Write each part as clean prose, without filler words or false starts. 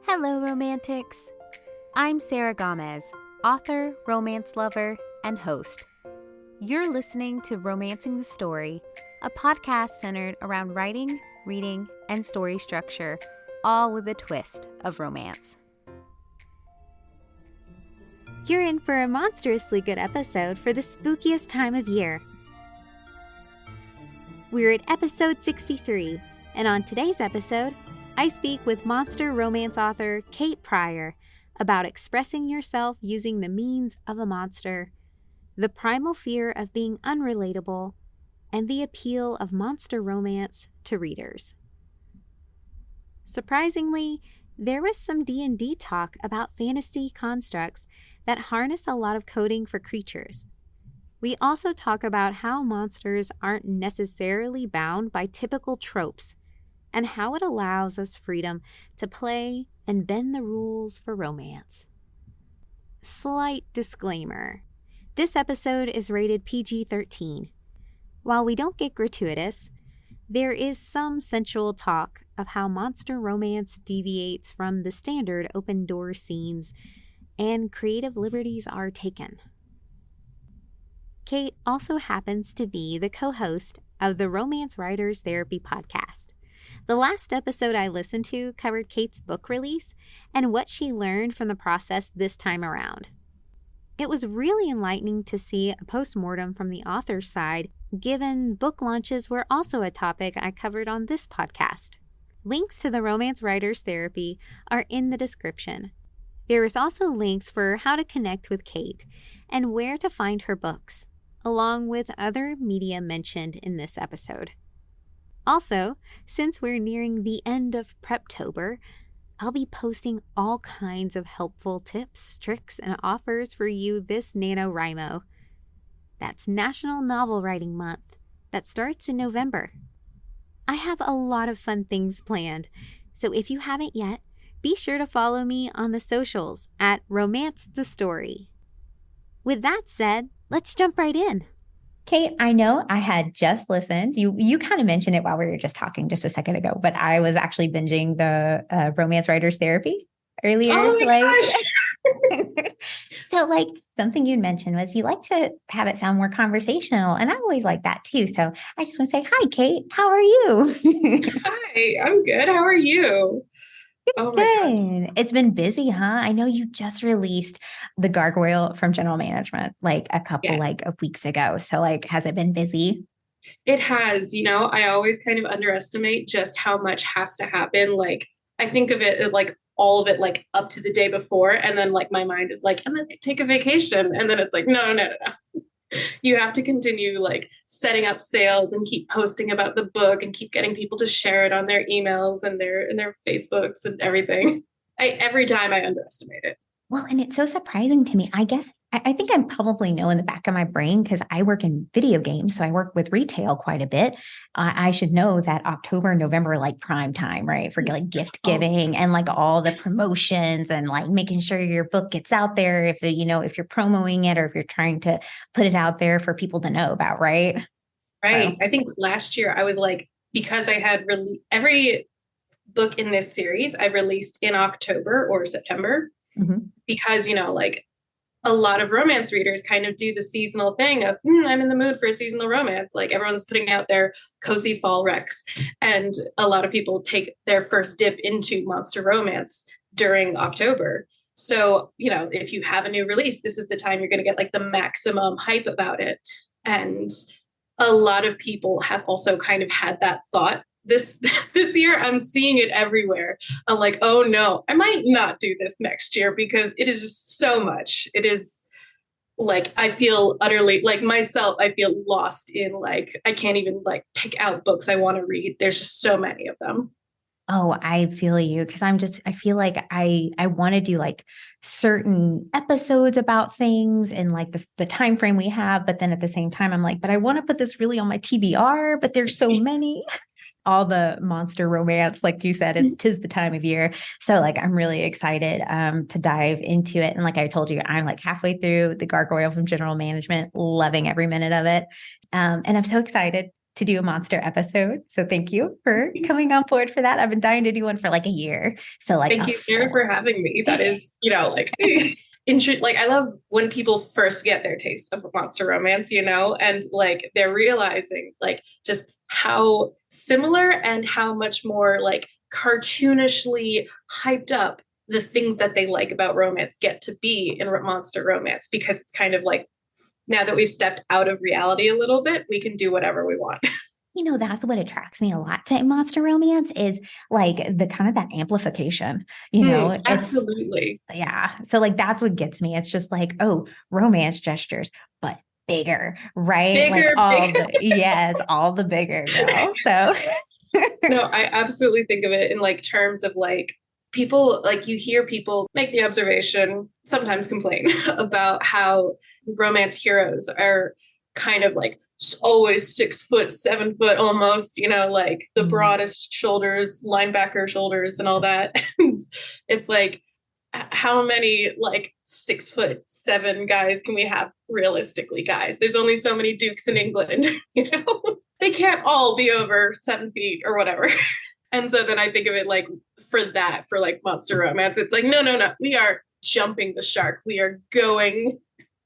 Hello, Romantics. I'm Sarah Gomez, author, romance lover, and host. You're listening to Romancing the Story, a podcast centered around writing, reading, and story structure, all with a twist of romance. You're in for a monstrously good episode for the spookiest time of year. We're at episode 63, and on today's episode, I speak with monster romance author Kate Pryor about expressing yourself using the means of a monster, the primal fear of being unrelatable, and the appeal of monster romance to readers. Surprisingly, there was some D&D talk about fantasy constructs that harness a lot of coding for creatures. We also talk about how monsters aren't necessarily bound by typical tropes, and how it allows us freedom to play and bend the rules for romance. Slight disclaimer. This episode is rated PG-13. While we don't get gratuitous, there is some sensual talk of how monster romance deviates from the standard open-door scenes, and creative liberties are taken. Kate also happens to be the co-host of the Romance Writers Therapy podcast. The last episode I listened to covered Kate's book release and what she learned from the process this time around. It was really enlightening to see a postmortem from the author's side, given book launches were also a topic I covered on this podcast. Links to the Romance Writers Therapy are in the description. There is also links for how to connect with Kate and where to find her books, along with other media mentioned in this episode. Also, since we're nearing the end of Preptober, I'll be posting all kinds of helpful tips, tricks, and offers for you this NaNoWriMo. That's National Novel Writing Month that starts in November. I have a lot of fun things planned, so if you haven't yet, be sure to follow me on the socials at Romance the Story. With that said, let's jump right in. Kate, I know I had just listened. You kind of mentioned it while we were just talking just a second ago, but I was actually binging the Romance Writers Therapy earlier. Oh my gosh. So something you'd mentioned was you like to have it sound more conversational. And I always like that too. So I just want to say, hi, Kate, how are you? Hi, I'm good. How are you? Oh my Good. It's been busy, huh? I know you just released the Gargoyle from General Management a couple of weeks ago. So has it been busy? It has. I always kind of underestimate just how much has to happen. I think of it as all of it up to the day before, and then my mind is and then take a vacation, and then it's no. You have to continue setting up sales and keep posting about the book and keep getting people to share it on their emails and their Facebooks and everything. Every time I underestimate it. Well, and it's so surprising to me. I guess I think I probably know in the back of my brain because I work in video games. So I work with retail quite a bit. I should know that October, November, prime time, right? For gift giving and all the promotions and making sure your book gets out there if you're promoting it or if you're trying to put it out there for people to know about, right? Right. So. I think last year I was because I had every book in this series I released in October or September. Mm-hmm. Because, a lot of romance readers kind of do the seasonal thing of, I'm in the mood for a seasonal romance. Everyone's putting out their cozy fall recs. And a lot of people take their first dip into monster romance during October. So, if you have a new release, this is the time you're going to get the maximum hype about it. And a lot of people have also kind of had that thought. This year, I'm seeing it everywhere. I'm oh no, I might not do this next year because it is just so much. It is I feel utterly myself. I feel lost in I can't even pick out books I want to read. There's just so many of them. Oh, I feel you because I feel I want to do certain episodes about things and the time frame we have, but then at the same time I'm but I want to put this really on my TBR, but there's so many. All the monster romance, like you said, tis the time of year. So I'm really excited to dive into it. And I told you, I'm halfway through the Gargoyle from General Management, loving every minute of it. And I'm so excited to do a monster episode. So thank you for coming on board for that. I've been dying to do one for like a year. So like, thank you, Sarah, for having me. That is, like, like I love when people first get their taste of monster romance, and like they're realizing like just how similar and how much more like cartoonishly hyped up the things that they like about romance get to be in monster romance, because it's kind of like, now that we've stepped out of reality a little bit, we can do whatever we want. That's what attracts me a lot to monster romance is like the kind of that amplification, absolutely. Yeah. So like, that's what gets me. It's just like, oh, romance gestures, but bigger, right? Bigger, like all the bigger, girl. So no, I absolutely think of it in like terms of like people, like you hear people make the observation, sometimes complain about how romance heroes are kind of like always 6 foot, 7 foot almost, like the broadest shoulders, linebacker shoulders and all that. And it's like, how many like 6'7" guys can we have realistically, guys? There's only so many dukes in England, they can't all be over 7 feet or whatever. And so then I think of it like for like monster romance, it's like, no, we are jumping the shark. We are going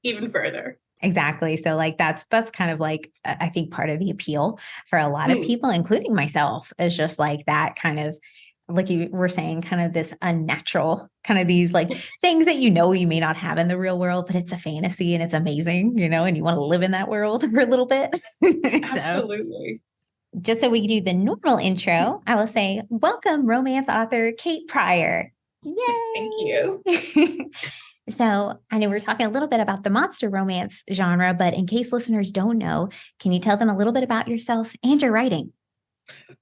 even further. Exactly. So like, that's kind of like, I think part of the appeal for a lot of people, including myself, is just like that kind of, like you were saying, kind of this unnatural, kind of these like things that, you may not have in the real world, but it's a fantasy and it's amazing, and you want to live in that world for a little bit. Absolutely. Just so we can do the normal intro, I will say, welcome, romance author Kate Pryor. Yay! Thank you. So I know we're talking a little bit about the monster romance genre, but in case listeners don't know, can you tell them a little bit about yourself and your writing?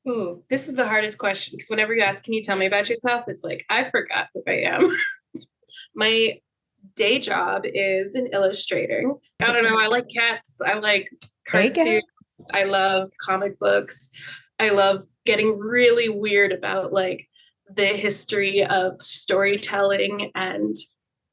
Ooh, this is the hardest question, because whenever you ask, can you tell me about yourself? It's like, I forgot who I am. My day job is in illustrating. I don't know. I like cats. I like cartoons. I love comic books. I love getting really weird about like the history of storytelling and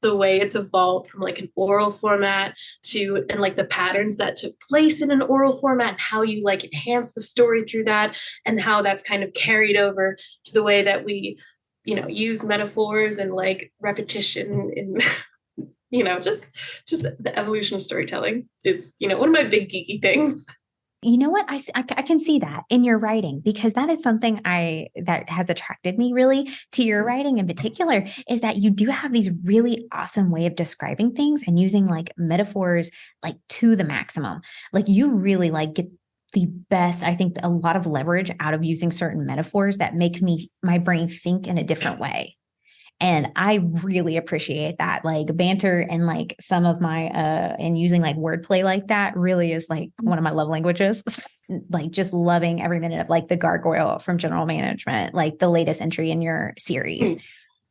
the way it's evolved from like an oral format and like the patterns that took place in an oral format, and how you like enhance the story through that, and how that's kind of carried over to the way that we, use metaphors and like repetition and, just the evolution of storytelling is, one of my big geeky things. You know what? I can see that in your writing, because that is something that has attracted me really to your writing in particular, is that you do have these really awesome way of describing things and using like metaphors like to the maximum. Like you really like get the best, I think, a lot of leverage out of using certain metaphors that make my brain think in a different way. And I really appreciate that, like banter and like some of my, and using like wordplay like that really is like one of my love languages. Like just loving every minute of like the gargoyle from General Management, like the latest entry in your series.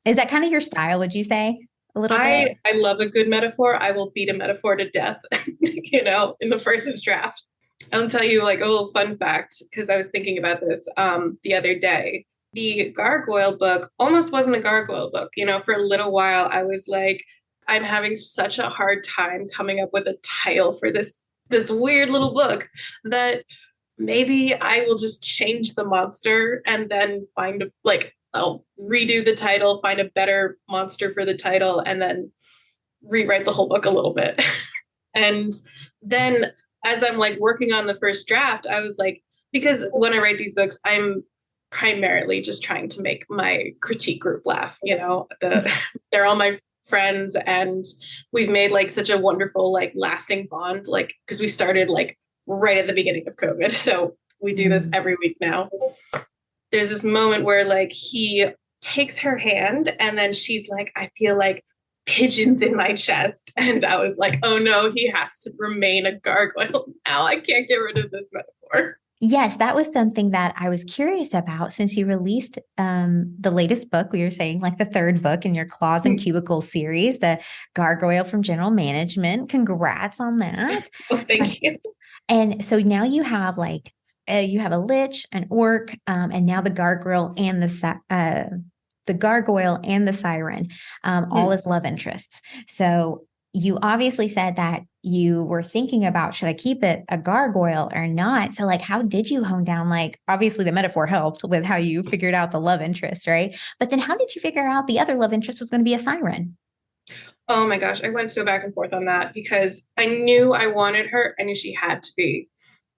Is that kind of your style, would you say? A little bit? I love a good metaphor. I will beat a metaphor to death, in the first draft. I'll tell you like a little fun fact, because I was thinking about this the other day. The gargoyle book almost wasn't a gargoyle book. For a little while, I was like, I'm having such a hard time coming up with a title for this weird little book that maybe I will just change the monster and then I'll redo the title, find a better monster for the title, and then rewrite the whole book a little bit. And then as I'm like working on the first draft, I was like, because when I write these books, I'm primarily just trying to make my critique group laugh. They're all my friends, and we've made like such a wonderful like lasting bond, like because we started like right at the beginning of COVID, so we do this every week now. There's this moment where like he takes her hand and then she's like, I feel like pigeons in my chest, and I was like, oh no, he has to remain a gargoyle now. I can't get rid of this metaphor. Yes, that was something that I was curious about since you released the latest book. We were saying like the third book in your Claws and Cubicles series, the Gargoyle from General Management. Congrats on that. Oh, thank you. And so now you have like, you have a lich, an orc, and now the gargoyle and the gargoyle and the siren, all as love interests. So you obviously said that you were thinking about, should I keep it a gargoyle or not? So like, how did you hone down, like, obviously the metaphor helped with how you figured out the love interest, right? But then how did you figure out the other love interest was going to be a siren? Oh my gosh, I went so back and forth on that because I knew I wanted her. I knew she had to be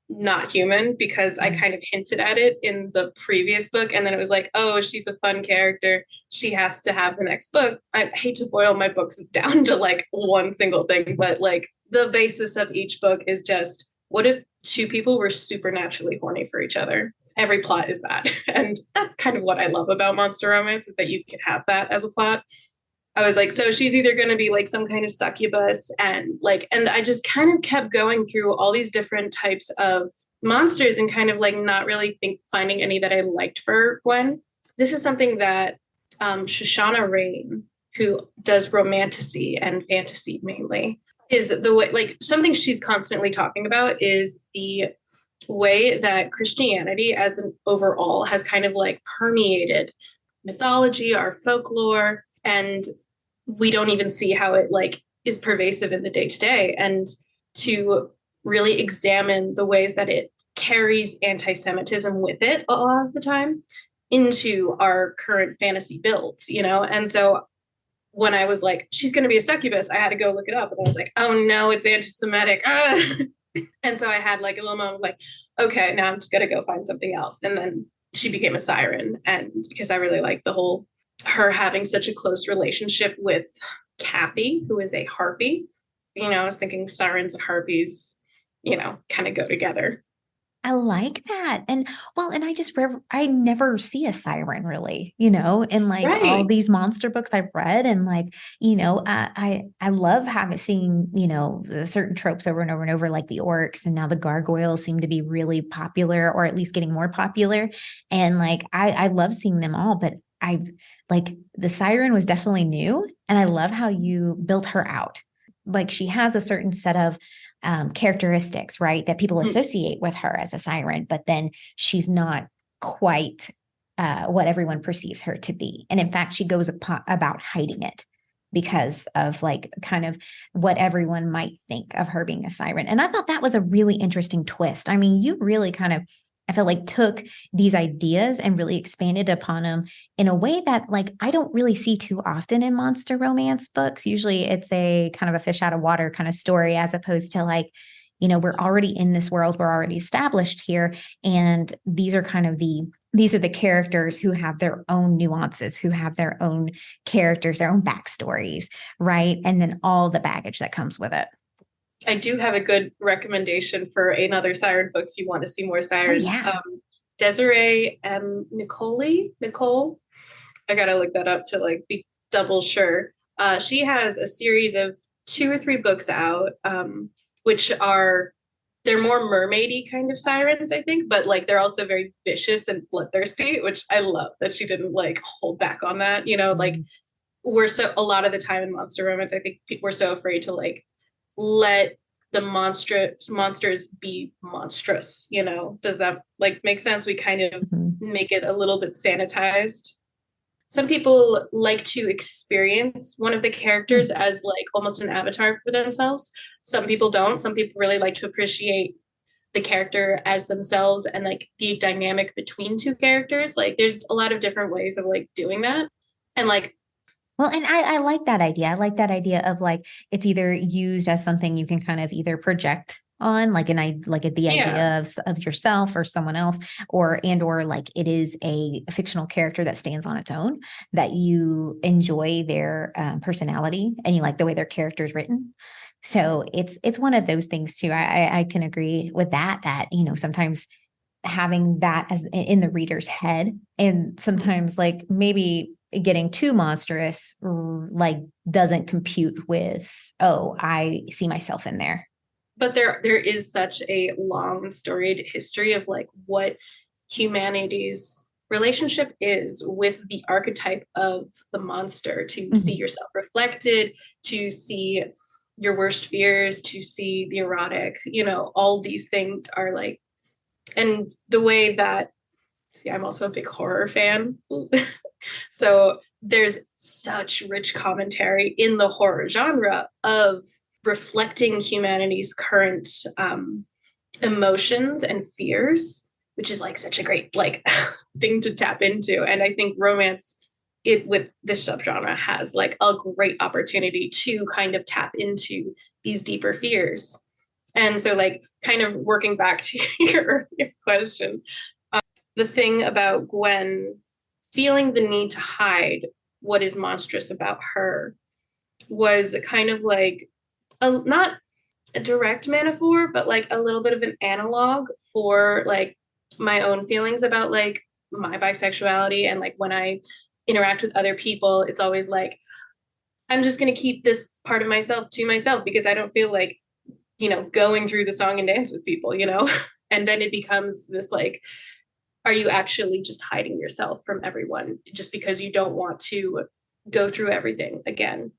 not human because I kind of hinted at it in the previous book. And then it was like, oh, she's a fun character. She has to have the next book. I hate to boil my books down to like one single thing, but like the basis of each book is just, what if two people were supernaturally horny for each other? Every plot is that. And that's kind of what I love about monster romance, is that you can have that as a plot. I was like, so she's either going to be like some kind of succubus, and I just kind of kept going through all these different types of monsters and kind of like not really finding any that I liked for Gwen. This is something that Shoshana Rain, who does romantasy and fantasy mainly, is the way, like something she's constantly talking about is the way that Christianity as an overall has kind of like permeated mythology, our folklore, and we don't even see how it like is pervasive in the day to day, and to really examine the ways that it carries anti-Semitism with it a lot of the time into our current fantasy builds, you know? And so when I was like, she's going to be a succubus, I had to go look it up, and I was like, oh no, it's anti-Semitic. And so I had like a little moment like, okay, now I'm just going to go find something else. And then she became a siren. And because I really like the whole, her having such a close relationship with Kathy, who is a harpy, you know, I was thinking sirens and harpies, you know, kind of go together. I like that. And well, and I never see a siren really, you know, in like all Right. these monster books I've read. And like, you know, I love having seeing, you know, certain tropes over and over and over, like the orcs, and now the gargoyles seem to be really popular, or at least getting more popular. And like, I love seeing them all, but I like the siren was definitely new. And I love how you built her out. Like she has a certain set of characteristics, right, that people associate with her as a siren, but then she's not quite what everyone perceives her to be. And in fact, she goes about hiding it because of like kind of what everyone might think of her being a siren. And I thought that was a really interesting twist. I mean, you really kind of, I feel like, took these ideas and really expanded upon them in a way that like I don't really see too often in monster romance books. Usually it's a kind of a fish out of water kind of story, as opposed to like, you know, we're already in this world, we're already established here. And these are the characters who have their own nuances, who have their own characters, their own backstories, right? And then all the baggage that comes with it. I do have a good recommendation for another siren book if you want to see more sirens. Oh, yeah. Desirée and Nicole. I gotta look that up to like be double sure. She has a series of 2 or 3 books out, which are, they're more mermaidy kind of sirens, I think, but like they're also very vicious and bloodthirsty, which I love that she didn't like hold back on that. You know, like we're so, a lot of the time in monster romance, I think people are so afraid to like let the monsters be monstrous, you know? Does that like make sense? We kind of make it a little bit sanitized. Some people like to experience one of the characters as like almost an avatar for themselves. Some people don't. Some people really like to appreciate the character as themselves and like the dynamic between two characters. Like there's a lot of different ways of like doing that. And like, well, and I like that idea. I like that idea of like it's either used as something you can kind of either project on, like the idea of yourself or someone else, or like it is a fictional character that stands on its own, that you enjoy their personality and you like the way their character is written. So it's one of those things too. I can agree with that, you know, sometimes having that as in the reader's head, and sometimes like maybe getting too monstrous like doesn't compute with, oh, I see myself in there. but there is such a long storied history of like what humanity's relationship is with the archetype of the monster, to see yourself reflected, to see your worst fears, to see the erotic, you know, all these things are like, and the way that, see, I'm also a big horror fan. So there's such rich commentary in the horror genre of reflecting humanity's current emotions and fears, which is like such a great like thing to tap into. And I think romance it with this subgenre has like a great opportunity to kind of tap into these deeper fears. And so like kind of working back to your question, the thing about Gwen feeling the need to hide what is monstrous about her was kind of like not a direct metaphor, but like a little bit of an analog for like my own feelings about like my bisexuality. And like when I interact with other people, it's always like, I'm just going to keep this part of myself to myself because I don't feel like, going through the song and dance with people, and then it becomes this like, are you actually just hiding yourself from everyone just because you don't want to go through everything again,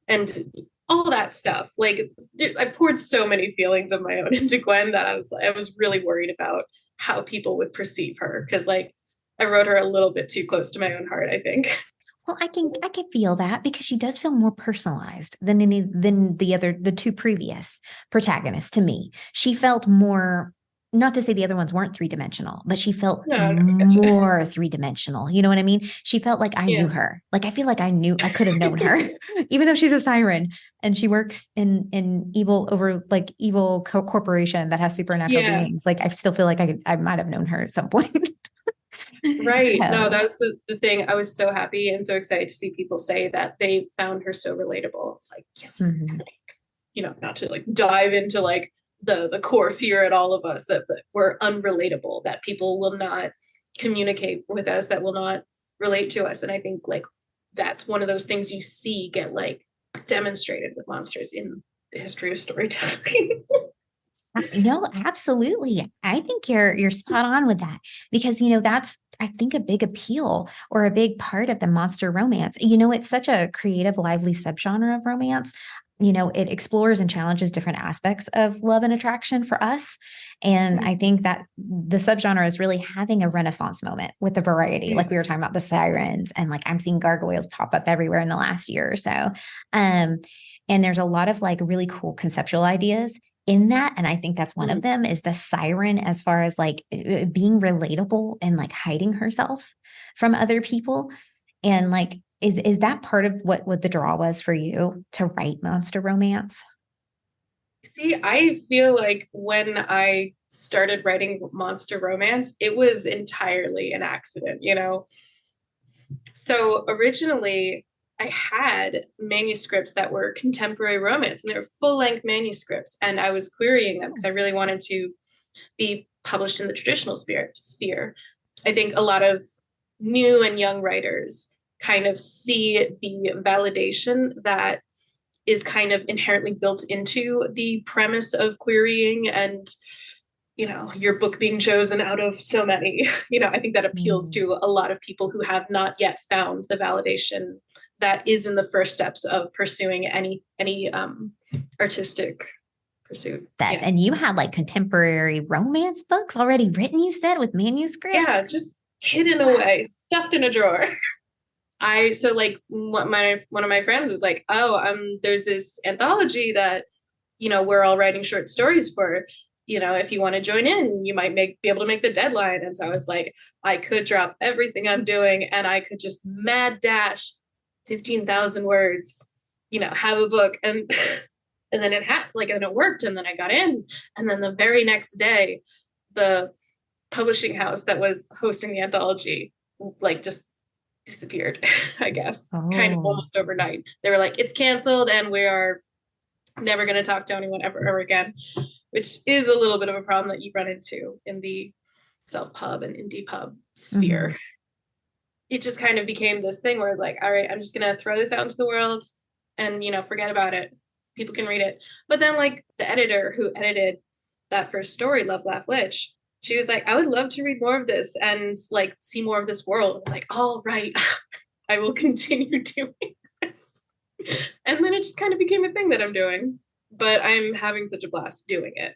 and all that stuff. Like I poured so many feelings of my own into Gwen that I was really worried about how people would perceive her. Cause like I wrote her a little bit too close to my own heart, I think. Well, I can feel that because she does feel more personalized than the two previous protagonists to me. She felt more, not to say the other ones weren't three-dimensional, but she felt more three-dimensional. You know what I mean? She felt like I knew her. Like I feel like I could have known her, even though she's a siren and she works in evil corporation that has supernatural beings. Like I still feel like I might have known her at some point. Right. So. No, that was the thing. I was so happy and so excited to see people say that they found her so relatable. It's like, yes, not to like dive into like the core fear at all of us that we're unrelatable, that people will not communicate with us, that will not relate to us. And I think like that's one of those things you see get like demonstrated with monsters in the history of storytelling. No, absolutely. I think you're spot on with that because that's I think a big appeal or a big part of the monster romance. It's such a creative, lively subgenre of romance. It explores and challenges different aspects of love and attraction for us. And I think that the subgenre is really having a renaissance moment with the variety. Like we were talking about the sirens and like I'm seeing gargoyles pop up everywhere in the last year or so. And there's a lot of like really cool conceptual ideas in that. And I think that's one of them is the siren as far as like being relatable and like hiding herself from other people. And like, is that part of what the draw was for you to write monster romance? See, I feel like when I started writing monster romance, it was entirely an accident, So originally I had manuscripts that were contemporary romance and they were full-length manuscripts. And I was querying them because I really wanted to be published in the traditional sphere. I think a lot of new and young writers kind of see the validation that is kind of inherently built into the premise of querying and your book being chosen out of so many. I think that appeals to a lot of people who have not yet found the validation that is in the first steps of pursuing any artistic pursuit. And you had like contemporary romance books already written, you said, with manuscripts? Yeah, just hidden away, stuffed in a drawer. So like one of my friends was like, there's this anthology that, we're all writing short stories for, if you want to join in, you might be able to make the deadline. And so I was like, I could drop everything I'm doing and I could just mad dash 15,000 words, have a book. And then and it worked. And then I got in. And then the very next day, the publishing house that was hosting the anthology, like just disappeared, I guess, kind of almost overnight. They were like, it's canceled and we are never going to talk to anyone ever again, which is a little bit of a problem that you run into in the self-pub and indie pub sphere. It just kind of became this thing where I was like, all right, I'm just going to throw this out into the world and, forget about it. People can read it. But then like the editor who edited that first story, Love, Laugh, Lich, she was like, I would love to read more of this and like see more of this world. I was like, all right, I will continue doing this. And then it just kind of became a thing that I'm doing, but I'm having such a blast doing it.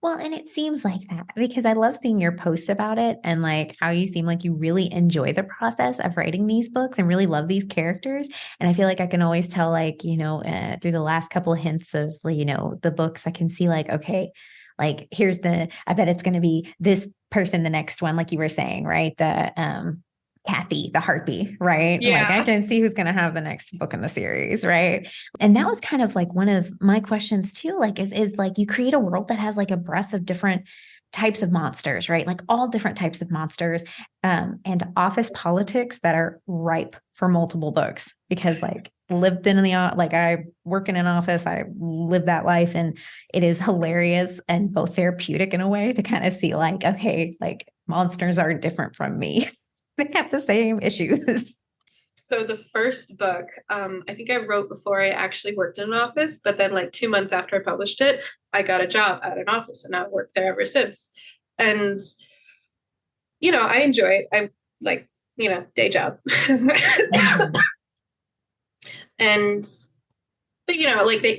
Well, and it seems like that because I love seeing your posts about it and like how you seem like you really enjoy the process of writing these books and really love these characters. And I feel like I can always tell, like, through the last couple of hints of, the books, I can see like, okay, like I bet it's going to be this person, the next one, like you were saying, right? Kathy, the harpy, right? Like I Yeah. can see who's going to have the next book in the series, right? And that was kind of like one of my questions too, like is like you create a world that has like a breadth of different types of monsters, right? Like all different types of monsters, and office politics that are ripe for multiple books because like lived in like I work in an office, I live that life, and it is hilarious and both therapeutic in a way to kind of see like, okay, like monsters are different from me. They have the same issues. So the first book, I think I wrote before I actually worked in an office, but then like 2 months after I published it, I got a job at an office and I've worked there ever since. And, I enjoy it. I like, day job. And, but,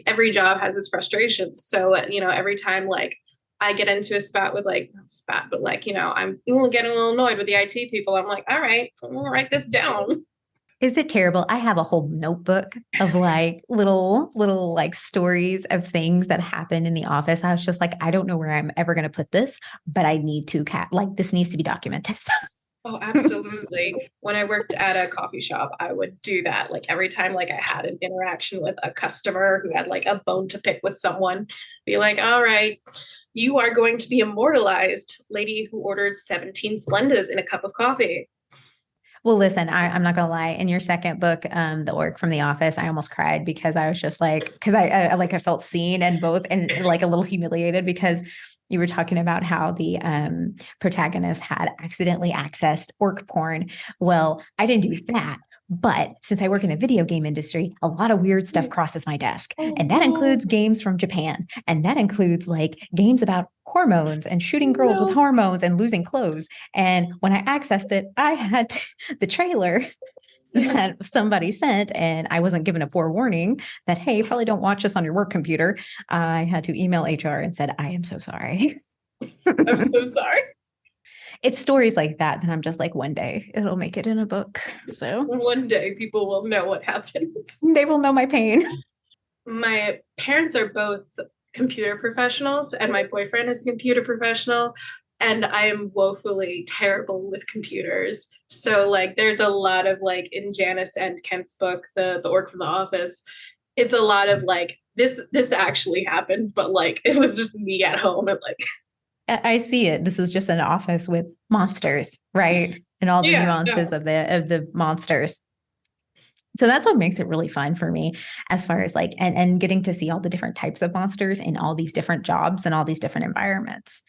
every job has its frustrations. So, every time like I get into a spat with like, not spat, but like, I'm getting a little annoyed with the IT people. I'm like, all right, I'm gonna write this down. Is it terrible? I have a whole notebook of like little like stories of things that happened in the office. I was just like, I don't know where I'm ever going to put this, but I need to like this needs to be documented. Oh, absolutely. When I worked at a coffee shop, I would do that. Like every time like I had an interaction with a customer who had like a bone to pick with someone, be like, all right, you are going to be immortalized, lady who ordered 17 Splendas in a cup of coffee. Well, listen, I'm not gonna lie. In your second book, The Orc from the Office, I almost cried because I was just like, because I felt seen and both and like a little humiliated because you were talking about how the protagonist had accidentally accessed orc porn. Well, I didn't do that. But since I work in the video game industry, a lot of weird stuff crosses my desk. And that includes games from Japan. And that includes like games about hormones and shooting girls with hormones and losing clothes. And when I accessed it, I had the trailer that somebody sent, and I wasn't given a forewarning that, hey, probably don't watch this on your work computer. I had to email HR and said, I am so sorry. I'm so sorry. It's stories like that I'm just like, one day it'll make it in a book. So one day people will know what happened. They will know my pain. My parents are both computer professionals, and my boyfriend is a computer professional. And I am woefully terrible with computers. So like there's a lot of like in Janice and Kent's book, the Orc from the Office, it's a lot of like this actually happened, but like it was just me at home and like I see it. This is just an office with monsters, right? And all the nuances of the monsters. So that's what makes it really fun for me as far as like and getting to see all the different types of monsters in all these different jobs and all these different environments.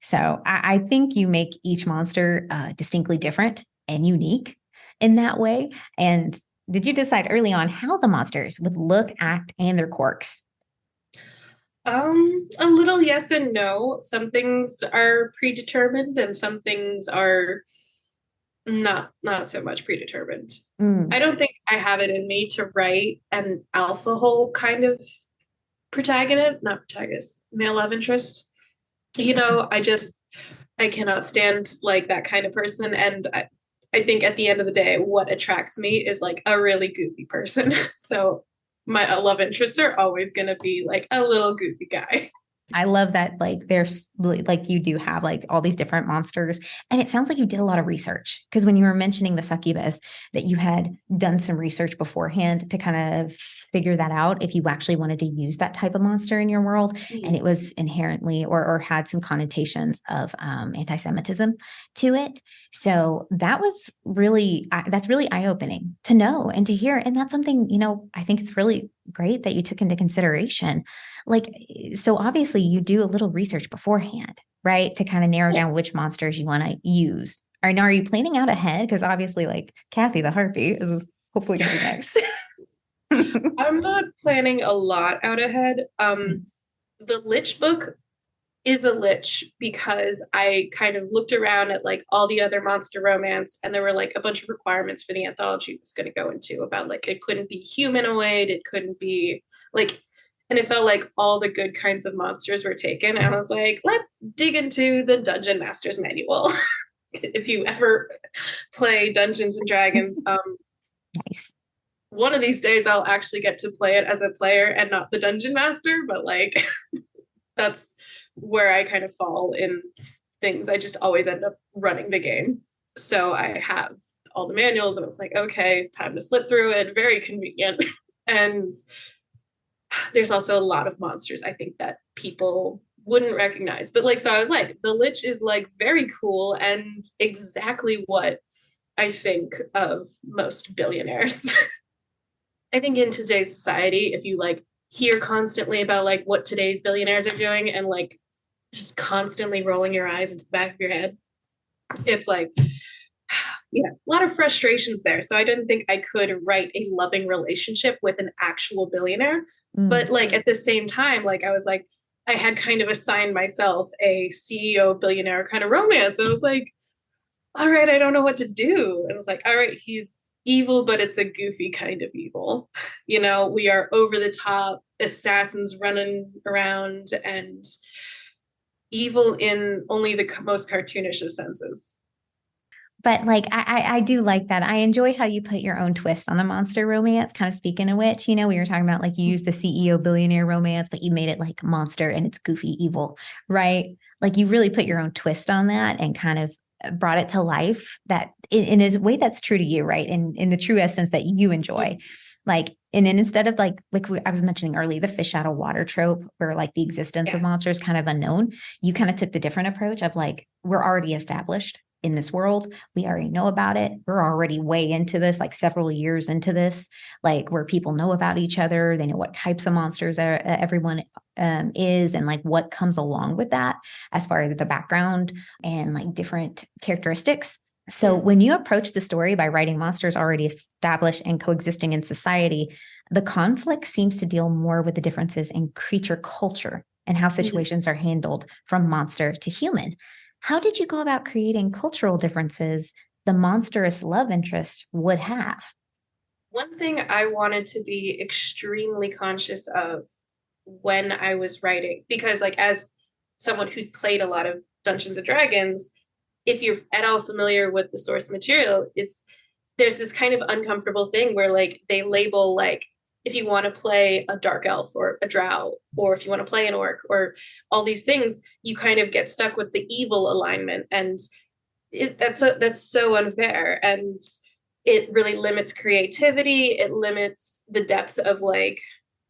So I think you make each monster distinctly different and unique in that way. And did you decide early on how the monsters would look, act, and their quirks? A little yes and no. Some things are predetermined and some things are not so much predetermined. I don't think I have it in me to write an alpha hole kind of male love interest. I cannot stand like that kind of person. And I think at the end of the day, what attracts me is like a really goofy person. So my love interests are always going to be like a little goofy guy. I love that, like, there's like you do have like all these different monsters. And it sounds like you did a lot of research because when you were mentioning the succubus, that you had done some research beforehand to kind of figure that out if you actually wanted to use that type of monster in your world. Mm-hmm. And it was inherently or had some connotations of anti-Semitism to it. So that was really, that's really eye-opening to know and to hear. And that's something, I think it's really great that you took into consideration. Like, so obviously you do a little research beforehand, right? To kind of narrow down which monsters you want to use. Are you planning out ahead? Because obviously like Kathy, the harpy is hopefully going to be next. I'm not planning a lot out ahead. The Lich book is a lich because I kind of looked around at like all the other monster romance, and there were like a bunch of requirements for the anthology it was going to go into about like it couldn't be humanoid, it couldn't be like And it felt like all the good kinds of monsters were taken. And I was like, let's dig into the Dungeon Master's Manual. If you ever play Dungeons and Dragons, Nice. one of these days I'll actually get to play it as a player and not the Dungeon Master, but like that's where I kind of fall in things. I just always end up running the game. So I have all the manuals and it's like, okay, time to flip through it. Very convenient. And there's also a lot of monsters I think that people wouldn't recognize. But like, so I was like, the Lich is like very cool and exactly what I think of most billionaires. I think in today's society, if you like hear constantly about like what today's billionaires are doing and like just constantly rolling your eyes into the back of your head, it's like, yeah, a lot of frustrations there. So I didn't think I could write a loving relationship with an actual billionaire. But like at the same time, like I was like, I had kind of assigned myself a CEO billionaire kind of romance. I was like, all right, I don't know what to do. And I was like, all right, he's evil, but it's a goofy kind of evil. You know, we are over the top assassins running around and evil in only the most cartoonish of senses. But like I do like that. I enjoy how you put your own twist on the monster romance. Kind of speaking of which, you know, we were talking about like you use the CEO billionaire romance, but you made it like monster and it's goofy evil, right? Like you really put your own twist on that and kind of brought it to life that in a way that's true to you, right? In the true essence that you enjoy. Like, and then instead of like I was mentioning earlier, the fish out of water trope where like the existence of monsters kind of unknown, you kind of took the different approach of like, we're already established in this world. We already know about it. We're already way into this, like several years into this, like where people know about each other. They know what types of monsters everyone is and like what comes along with that as far as the background and like different characteristics. So when you approach the story by writing monsters already established and coexisting in society, the conflict seems to deal more with the differences in creature culture and how situations are handled from monster to human. How did you go about creating cultural differences the monstrous love interest would have? One thing I wanted to be extremely conscious of when I was writing, because like as someone who's played a lot of Dungeons and Dragons, if you're at all familiar with the source material, there's this kind of uncomfortable thing where like they label like if you want to play a dark elf or a drow, or if you want to play an orc or all these things, you kind of get stuck with the evil alignment. And that's so unfair. And it really limits creativity. It limits the depth of like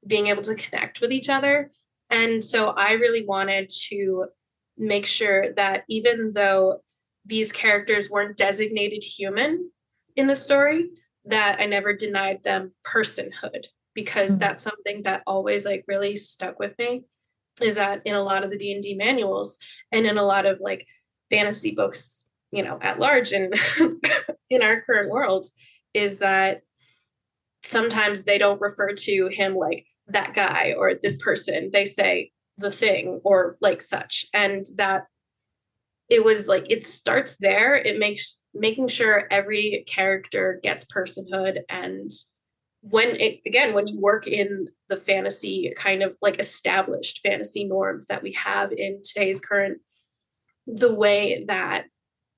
being able to connect with each other. And so I really wanted to make sure that even though these characters weren't designated human in the story, that I never denied them personhood, because that's something that always like really stuck with me, is that in a lot of the D&D manuals and in a lot of like fantasy books, you know, at large and in our current world, is that sometimes they don't refer to him like that guy or this person. They say the thing or like such. And that it was like, it starts there. It makes making sure every character gets personhood. And when you work in the fantasy kind of like established fantasy norms that we have in today's current, the way that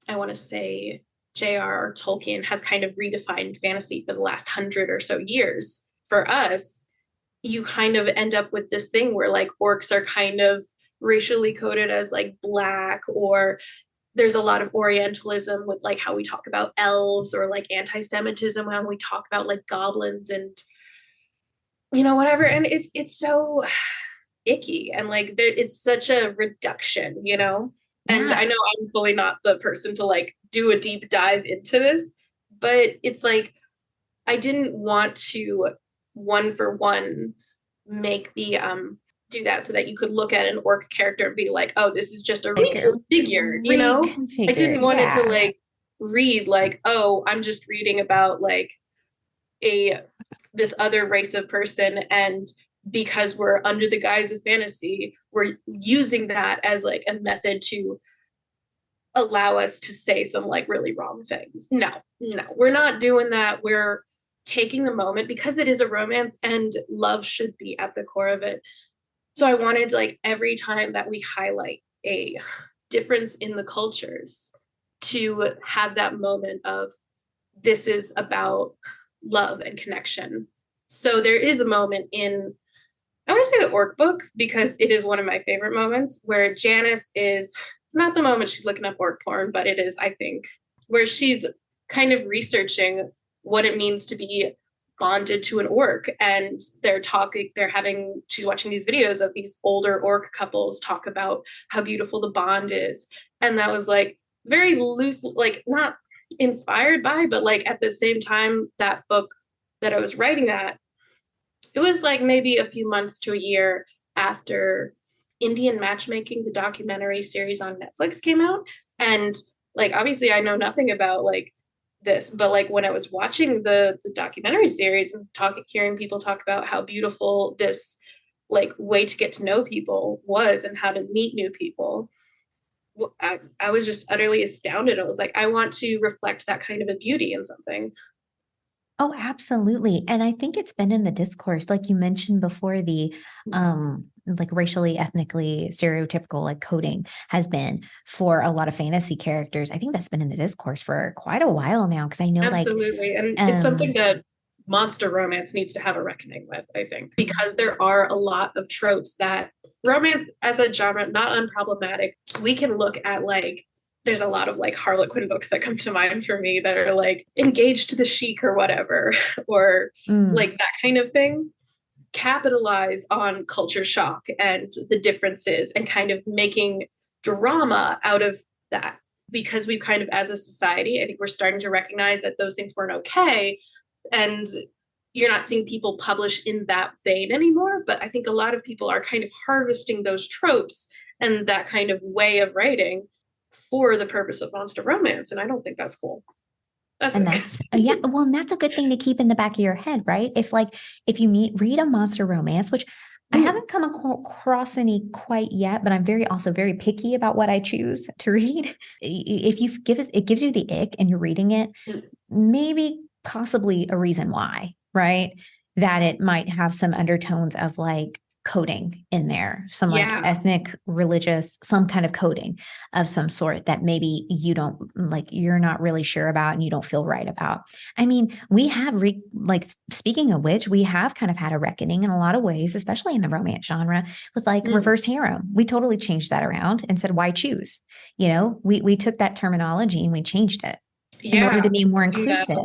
I want to say J.R.R. Tolkien has kind of redefined fantasy for the last 100 or so years, for us, you kind of end up with this thing where like orcs are kind of racially coded as like black, or there's a lot of Orientalism with like how we talk about elves, or like anti-Semitism when we talk about like goblins and, you know, whatever. And it's so icky. And like it's such a reduction, you know? And I know I'm fully not the person to like do a deep dive into this, but it's like, I didn't want to one for one make the do that so that you could look at an orc character and be like, oh, this is just a reconfigured, you know? I didn't want it to like read like, oh, I'm just reading about like this other race of person, and because we're under the guise of fantasy, we're using that as like a method to allow us to say some like really wrong things. No, we're not doing that. We're taking the moment, because it is a romance and love should be at the core of it. So I wanted, like, every time that we highlight a difference in the cultures, to have that moment of, this is about love and connection. So there is a moment in, I want to say the orc book, because it is one of my favorite moments, where Janice is, it's not the moment she's looking up orc porn, but it is, I think, where she's kind of researching what it means to be bonded to an orc. And she's watching these videos of these older orc couples talk about how beautiful the bond is. And that was like very loose, like not inspired by, but like at the same time, that book that I was writing that, it was like maybe a few months to a year after Indian Matchmaking, the documentary series on Netflix, came out. And like, obviously I know nothing about like this, but like when I was watching the documentary series and hearing people talk about how beautiful this like way to get to know people was and how to meet new people, I was just utterly astounded. I was like, I want to reflect that kind of a beauty in something. Oh, absolutely. And I think it's been in the discourse, like you mentioned before, the like racially, ethnically, stereotypical like coding has been for a lot of fantasy characters. I think that's been in the discourse for quite a while now, because I know absolutely. And it's something that monster romance needs to have a reckoning with, I think, because there are a lot of tropes that romance as a genre, not unproblematic. We can look at, like, there's a lot of like Harlequin books that come to mind for me that are like engaged to the chic or whatever, or like that kind of thing, capitalize on culture shock and the differences and kind of making drama out of that. Because we've kind of, as a society, I think we're starting to recognize that those things weren't okay. And you're not seeing people publish in that vein anymore. But I think a lot of people are kind of harvesting those tropes and that kind of way of writing for the purpose of monster romance. And I don't think that's cool. And that's and that's a good thing to keep in the back of your head, right? If read a monster romance, which I haven't come across any quite yet, but I'm also very picky about what I choose to read. If it gives you the ick and you're reading it, maybe possibly a reason why, right? That it might have some undertones of like coding in there, some like ethnic, religious, some kind of coding of some sort that maybe you're not really sure about and you don't feel right about. I mean, we have speaking of which, we have kind of had a reckoning in a lot of ways, especially in the romance genre, with like reverse harem. We totally changed that around and said, why choose? You know, we took that terminology and we changed it in order to be more inclusive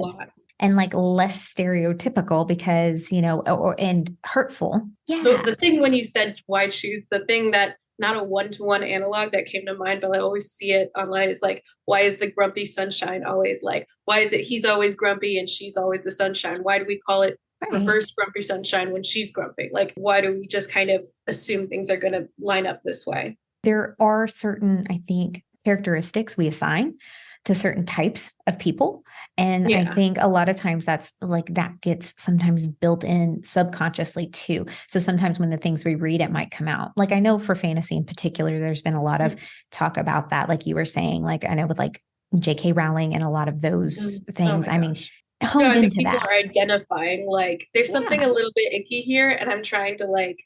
and like less stereotypical, because, and hurtful. Yeah. The thing when you said why choose, the thing that not a one-to-one analog that came to mind, but I always see it online, is like, why is the grumpy sunshine always like, why is it he's always grumpy and she's always the sunshine? Why do we call it reverse grumpy sunshine when she's grumpy? Like, why do we just kind of assume things are going to line up this way? There are certain, I think, characteristics we assign to certain types of people. And I think a lot of times that gets sometimes built in subconsciously too. So sometimes when the things we read, it might come out. Like, I know for fantasy in particular, there's been a lot of talk about that. Like you were saying, like, I know with like J.K. Rowling and a lot of those things, I mean, honed into people that. Are identifying like there's something a little bit icky here, and I'm trying to like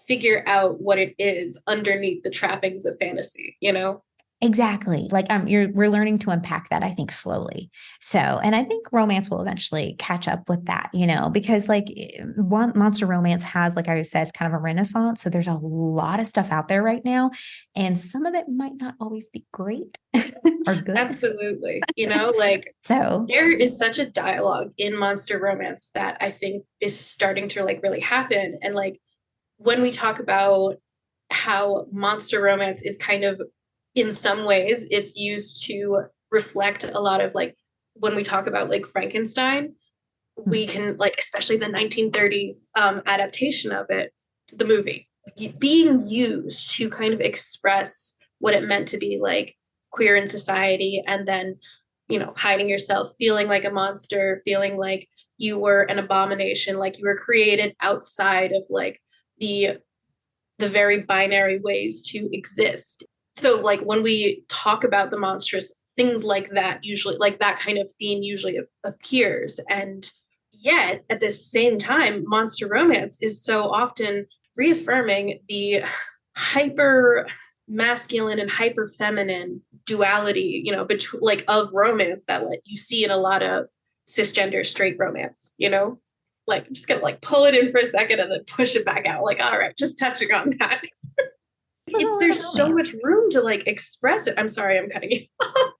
figure out what it is underneath the trappings of fantasy, Exactly. Like we're learning to unpack that, I think, slowly. So, and I think romance will eventually catch up with that, because like monster romance has, like I said, kind of a renaissance. So there's a lot of stuff out there right now, and some of it might not always be great or good. Absolutely. So there is such a dialogue in monster romance that I think is starting to like really happen. And like when we talk about how monster romance is kind of, in some ways, it's used to reflect a lot of like, when we talk about like Frankenstein, we can like, especially the 1930s adaptation of it, the movie, being used to kind of express what it meant to be like queer in society. And then, hiding yourself, feeling like a monster, feeling like you were an abomination, like you were created outside of like the very binary ways to exist. So like when we talk about the monstrous, things like that usually, like that kind of theme usually appears. And yet at the same time, monster romance is so often reaffirming the hyper masculine and hyper feminine duality, between like of romance that like you see in a lot of cisgender straight romance. Like just gonna like pull it in for a second and then push it back out. Like, all right, just touching on that. There's so much room to like express it. I'm sorry, I'm cutting you off.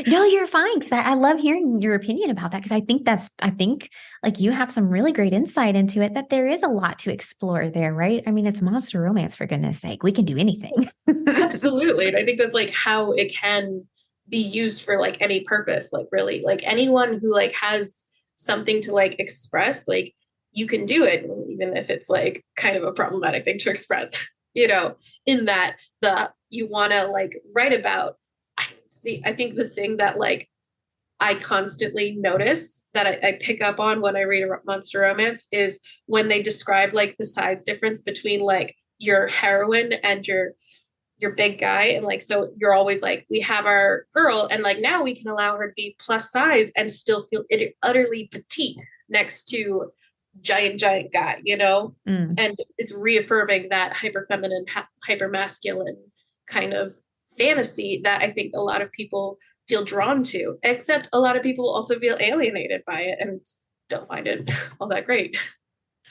No, you're fine. Cause I love hearing your opinion about that. Cause I think like you have some really great insight into it, that there is a lot to explore there, right? I mean, it's monster romance, for goodness sake. We can do anything. Absolutely. And I think that's like how it can be used for like any purpose. Like really, like anyone who like has something to like express, like you can do it, even if it's like kind of a problematic thing to express, in that you want to like write about. I think the thing that like I constantly notice that I pick up on when I read a monster romance is when they describe like the size difference between like your heroine and your big guy. And like, so you're always like, we have our girl and like now we can allow her to be plus size and still feel utterly petite next to giant guy, and it's reaffirming that hyper feminine, hyper masculine kind of fantasy that I think a lot of people feel drawn to, except a lot of people also feel alienated by it and don't find it all that great.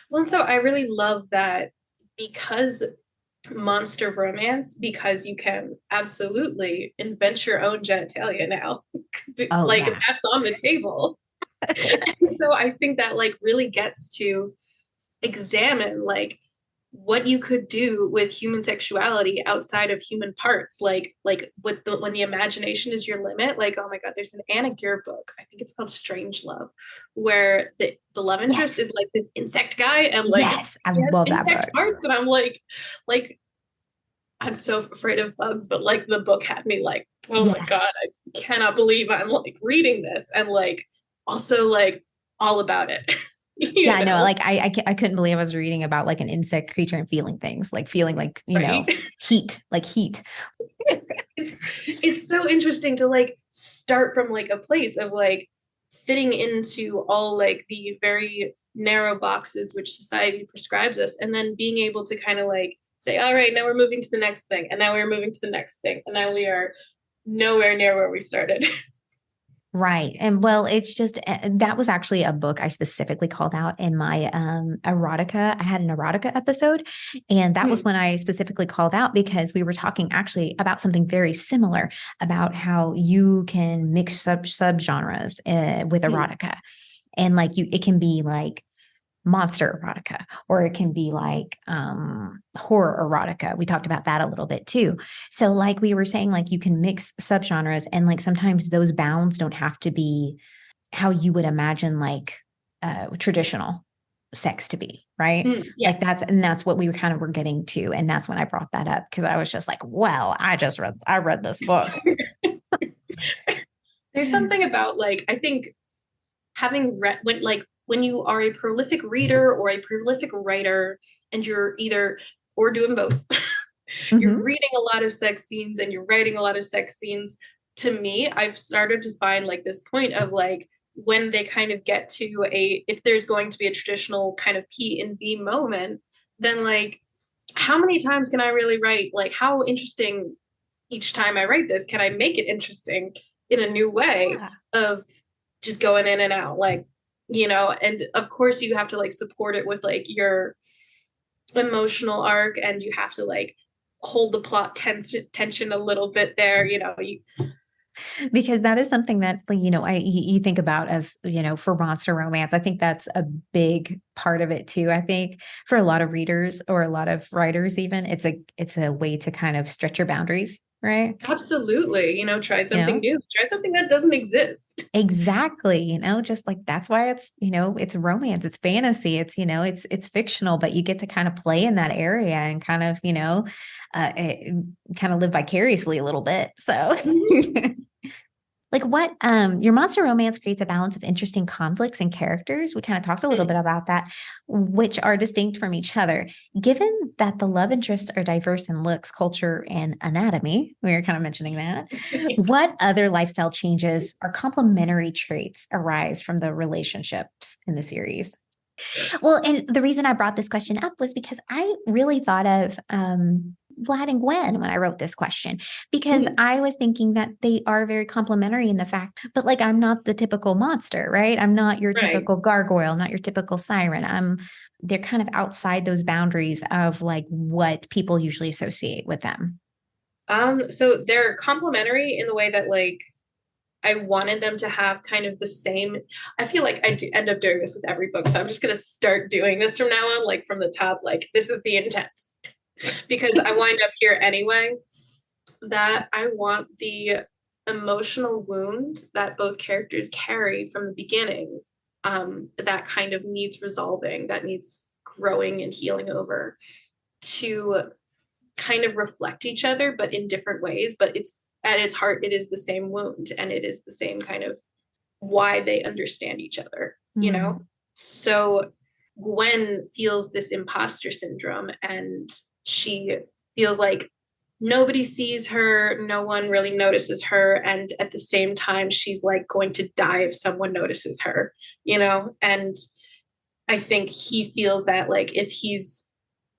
Well, and so I really love that because monster romance, because you can absolutely invent your own genitalia now. That's on the table. So I think that like really gets to examine like what you could do with human sexuality outside of human parts, like with when the imagination is your limit. Like, oh my god, there's an Aguirre book, I think it's called Strange Love, where the love interest is like this insect guy, and like I love that book. Parts, and I'm like I'm so afraid of bugs, but like the book had me like, oh my god, I cannot believe I'm like reading this, and like also like all about it. No, like I couldn't believe I was reading about like an insect creature and feeling things, like feeling like, heat, like heat. It's so interesting to like start from like a place of like fitting into all like the very narrow boxes which society prescribes us, and then being able to kind of like say, all right, now we're moving to the next thing, and now we're moving to the next thing, and now we are nowhere near where we started. Right. And well, it's just, that was actually a book I specifically called out in my erotica. I had an erotica episode, and that was when I specifically called out, because we were talking actually about something very similar, about how you can mix subgenres with erotica. And like it can be like monster erotica, or it can be like horror erotica. We talked about that a little bit too. So like we were saying, like you can mix subgenres, and like sometimes those bounds don't have to be how you would imagine like traditional sex to be, right? Yes. Like that's what we were getting to. And that's when I brought that up, because I was just like, well, I read this book. There's something about like, I think having read when you are a prolific reader or a prolific writer, and you're either or doing both, you're reading a lot of sex scenes and you're writing a lot of sex scenes. To me, I've started to find like this point of like when they kind of get to if there's going to be a traditional kind of P and B moment, then like how many times can I really write? Like how interesting each time I write this, can I make it interesting in a new way of just going in and out, like, and of course you have to like support it with like your emotional arc, and you have to like hold the plot tension a little bit there, because that is something that you think about as for monster romance. I think that's a big part of it too. I think for a lot of readers or a lot of writers, even it's a way to kind of stretch your boundaries. Right. Absolutely. Try something new, try something that doesn't exist. Exactly. Just like, that's why it's, it's romance, it's fantasy, it's, it's fictional, but you get to kind of play in that area and kind of, kind of live vicariously a little bit. So Like what your monster romance creates a balance of interesting conflicts and characters. We kind of talked a little bit about that, which are distinct from each other. Given that the love interests are diverse in looks, culture, and anatomy, we were kind of mentioning that. What other lifestyle changes or complementary traits arise from the relationships in the series? Well, and the reason I brought this question up was because I really thought of Vlad and Gwen when I wrote this question, because I was thinking that they are very complementary in the fact, but like, I'm not the typical monster, right? I'm not your typical gargoyle, not your typical siren. They're kind of outside those boundaries of like what people usually associate with them. So they're complementary in the way that like, I wanted them to have kind of the same. I feel like I do end up doing this with every book. So I'm just going to start doing this from now on, like from the top, like this is the intent because I wind up here anyway, that I want the emotional wound that both characters carry from the beginning, that kind of needs resolving, that needs growing and healing over, to kind of reflect each other, but in different ways. But it's at its heart, it is the same wound and it is the same kind of why they understand each other, you know? So Gwen feels this imposter syndrome and she feels like nobody sees her, no one really notices her. And at the same time, she's like going to die if someone notices her, you know? And I think he feels that like if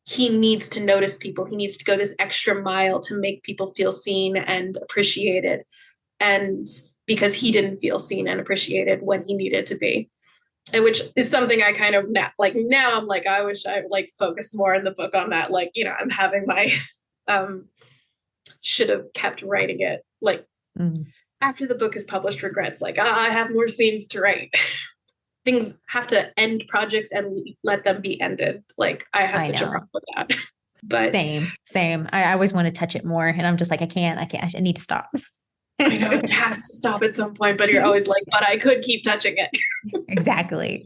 he needs to notice people. He needs to go this extra mile to make people feel seen and appreciated. And because he didn't feel seen and appreciated when he needed to be. And which is something I kind of now I'm like, I wish I like focused more in the book on that. Like, you know, I'm having my, should have kept writing it. Like after the book is published, regrets, like, I have more scenes to write. Things have to end projects and let them be ended. Like I have such a problem with that. But same. I always want to touch it more. And I'm just like, I can't, I need to stop. I know it has to stop at some point, but you're always like, but I could keep touching it. Exactly.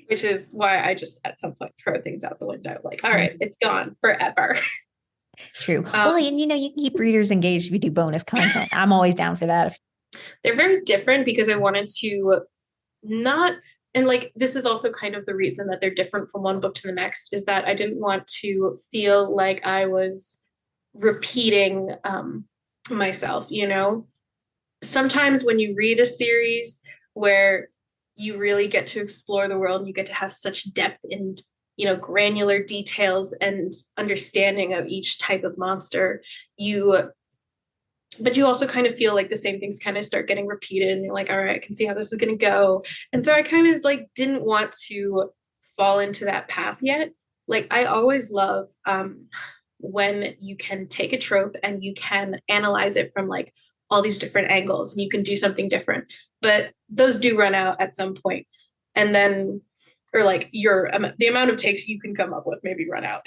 Which is why I just at some point throw things out the window. Like, all right, it's gone forever. True. Well, and you know, you keep readers engaged if you do bonus content. I'm always down for that. They're very different because I wanted to not, and like this is also kind of the reason that they're different from one book to the next, is that I didn't want to feel like I was repeating myself, you know. Sometimes when you read a series where you really get to explore the world and you get to have such depth and, you know, granular details and understanding of each type of monster, but you also kind of feel like the same things kind of start getting repeated and you're like, all right, I can see how this is going to go. And so I kind of like didn't want to fall into that path yet. Like I always love when you can take a trope and you can analyze it from like all these different angles and you can do something different, but those do run out at some point. And then, or like the amount of takes you can come up with maybe run out.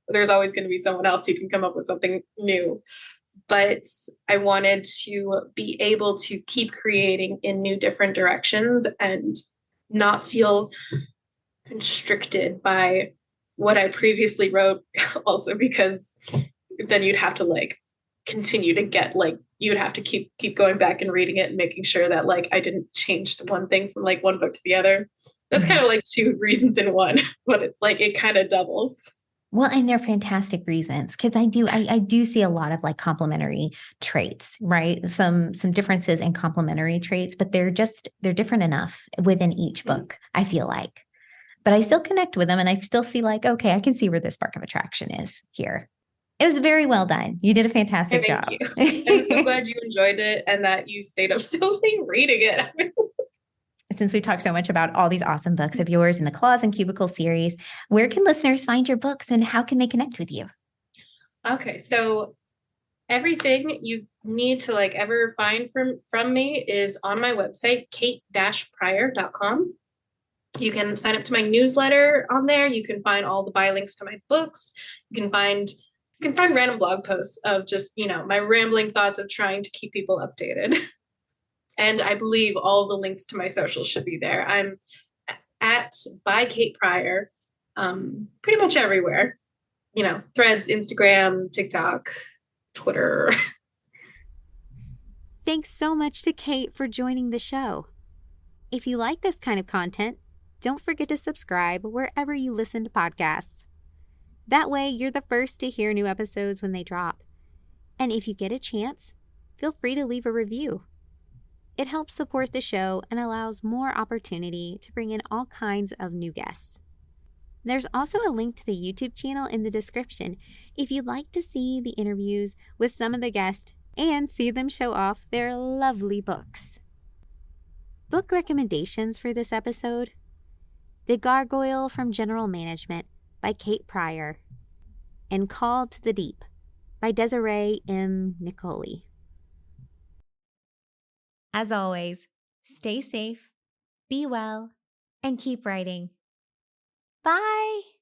There's always going to be someone else who can come up with something new. But I wanted to be able to keep creating in new different directions and not feel constricted by what I previously wrote. Also, because then you'd have to like continue to get like, you would have to keep going back and reading it and making sure that like I didn't change one thing from like one book to the other. That's kind of like two reasons in one, but it's like it kind of doubles. Well, and they're fantastic reasons because I do see a lot of like complementary traits, right? Some differences in complementary traits, but they're different enough within each book, I feel like. But I still connect with them and I still see like, okay, I can see where the spark of attraction is here. It was very well done. You did a fantastic job. Thank you. I'm so glad you enjoyed it and that you stayed up so late reading it. Since we've talked so much about all these awesome books of yours in the Claws and Cubicles series, where can listeners find your books and how can they connect with you? Okay, so everything you need to like ever find from me is on my website, kate-pryor.com. You can sign up to my newsletter on there. You can find all the buy links to my books. You can find random blog posts of just, you know, my rambling thoughts of trying to keep people updated. And I believe all the links to my socials should be there. I'm at by Kate Pryor, pretty much everywhere. You know, Threads, Instagram, TikTok, Twitter. thanks so much to Kate for joining the show. If you like this kind of content, don't forget to subscribe wherever you listen to podcasts. That way, you're the first to hear new episodes when they drop. And if you get a chance, feel free to leave a review. It helps support the show and allows more opportunity to bring in all kinds of new guests. There's also a link to the YouTube channel in the description if you'd like to see the interviews with some of the guests and see them show off their lovely books. Book recommendations for this episode: The Gargoyle from General Management by Kate Pryor and Called to the Deep by Desirée M. Niccoli. As always, stay safe, be well, and keep writing. Bye!